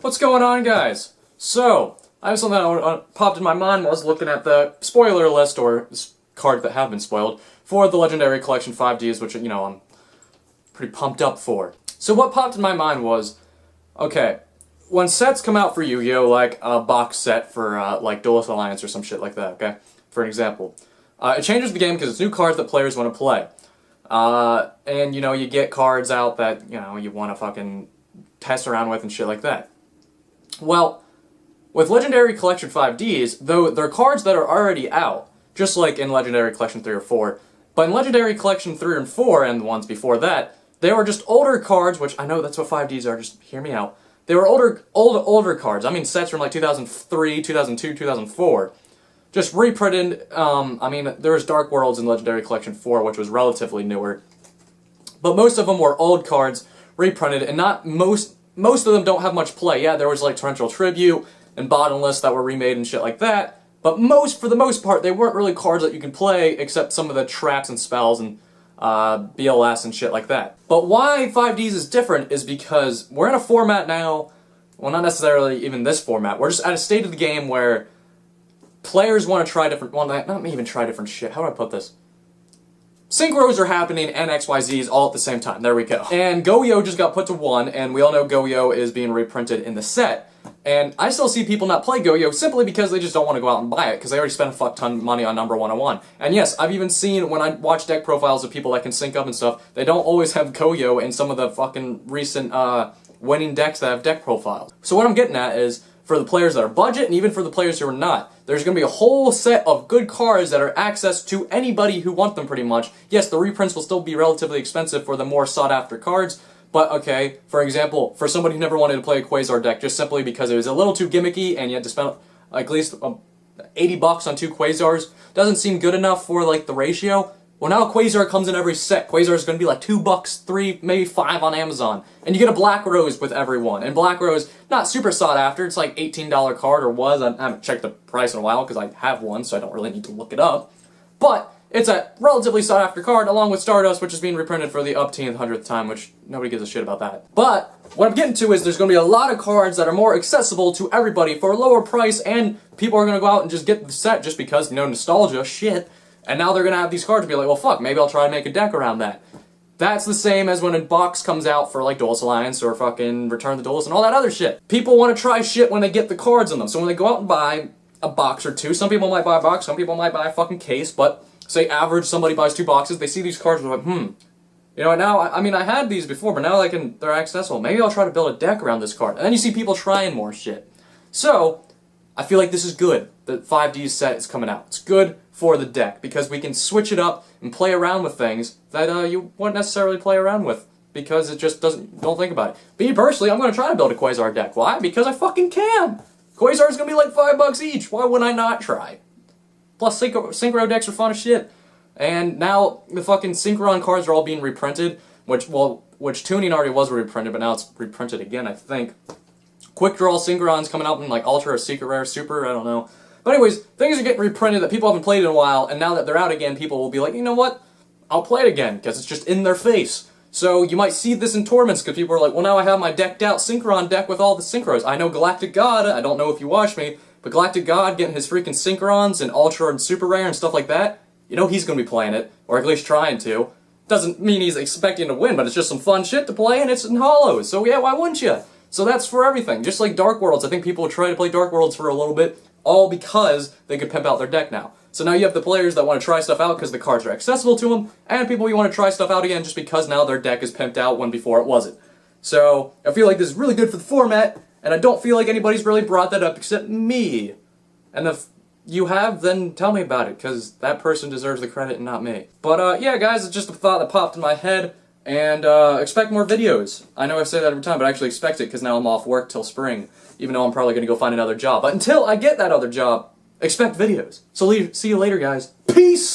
What's going on, guys? So, I have something that popped in my mind while I was looking at the spoiler list, or cards that have been spoiled, for the Legendary Collection 5Ds, which, you know, I'm pretty pumped up for. So what popped in my mind was, okay, when sets come out for Yu-Gi-Oh!, like a box set for, like, Duelist Alliance or some shit like that, okay? For an example. It changes the game because it's new cards that players want to play. And, you know, you get cards out that, you know, you want to fucking test around with and shit like that. Well, with Legendary Collection 5Ds, though they're cards that are already out, just like in Legendary Collection 3 or 4, but in Legendary Collection 3 and 4 and the ones before that, they were just older cards, which I know that's what 5Ds are, just hear me out. They were older cards. I mean sets from like 2003, 2002, 2004. Just reprinted. I mean, there was Dark Worlds in Legendary Collection 4, which was relatively newer. But most of them were old cards, reprinted, and not most of them don't have much play. Yeah, there was like Torrential Tribute and Bottomless that were remade and shit like that. But for the most part, they weren't really cards that you can play, except some of the traps and spells and BLS and shit like that. But why 5Ds is different is because we're in a format now, well, not necessarily even this format, we're just at a state of the game where players want to try different, well, not even try different shit, how do I put this? Synchros are happening and XYZs all at the same time, there we go. And Go-Yo just got put to 1, and we all know Go-Yo is being reprinted in the set. And I still see people not play Go-Yo simply because they just don't want to go out and buy it, because they already spent a fuck ton of money on number 101. And yes, I've even seen, when I watch deck profiles of people that can sync up and stuff, they don't always have Go-Yo in some of the fucking recent winning decks that have deck profiles. So what I'm getting at is, for the players that are budget, and even for the players who are not, there's going to be a whole set of good cards that are access to anybody who wants them pretty much. Yes, the reprints will still be relatively expensive for the more sought-after cards, but okay, for example, for somebody who never wanted to play a Quasar deck just simply because it was a little too gimmicky and you had to spend at least 80 bucks on 2 Quasars, doesn't seem good enough for like the ratio. Well, now a Quasar comes in every set. Quasar is going to be like $2, 3, maybe 5 on Amazon. And you get a Black Rose with every one. And Black Rose, not super sought after. It's like $18 card, or was. I haven't checked the price in a while because I have one, so I don't really need to look it up. But it's a relatively sought after card, along with Stardust, which is being reprinted for the upteenth, 100th time, which nobody gives a shit about that. But what I'm getting to is there's going to be a lot of cards that are more accessible to everybody for a lower price, and people are going to go out and just get the set just because, you know, nostalgia, shit. And now they're going to have these cards and be like, well, fuck, maybe I'll try to make a deck around that. That's the same as when a box comes out for, like, Duelist Alliance or fucking Return of the Duelist and all that other shit. People want to try shit when they get the cards on them. So when they go out and buy a box or 2, some people might buy a box, some people might buy a fucking case, but say average, somebody buys 2 boxes, they see these cards and they're like, You know, now, I mean, I had these before, but now they're accessible. Maybe I'll try to build a deck around this card. And then you see people trying more shit. So, I feel like this is good. The 5D set is coming out. It's good for the deck, because we can switch it up and play around with things that you wouldn't necessarily play around with, because it just don't think about it. Me personally, I'm going to try to build a Quasar deck. Why? Because I fucking can! Quasar is going to be like $5 each. Why would I not try? Plus, Synchro decks are fun as shit. And now, the fucking Synchron cards are all being reprinted, which Tuning already was reprinted, but now it's reprinted again, I think. Quick Draw Synchron's coming out in like Ultra or Secret Rare, Super, I don't know. But anyways, things are getting reprinted that people haven't played in a while, and now that they're out again, people will be like, you know what? I'll play it again, because it's just in their face. So you might see this in tournaments, because people are like, well, now I have my decked out Synchron deck with all the Synchros. I know Galactic God, I don't know if you watch me, but Galactic God getting his freaking Synchrons and Ultra and Super Rare and stuff like that, you know he's going to be playing it, or at least trying to. Doesn't mean he's expecting to win, but it's just some fun shit to play, and it's in hollows, so yeah, why wouldn't you? So that's for everything. Just like Dark Worlds, I think people will try to play Dark Worlds for a little bit, all because they could pimp out their deck now. So now you have the players that want to try stuff out because the cards are accessible to them, and people who want to try stuff out again just because now their deck is pimped out when before it wasn't. So I feel like this is really good for the format, and I don't feel like anybody's really brought that up except me. And if you have, then tell me about it, because that person deserves the credit and not me. But yeah, guys, it's just a thought that popped in my head. And expect more videos. I know I say that every time, but I actually expect it because now I'm off work till spring, even though I'm probably going to go find another job. But until I get that other job, expect videos. So see you later, guys. Peace!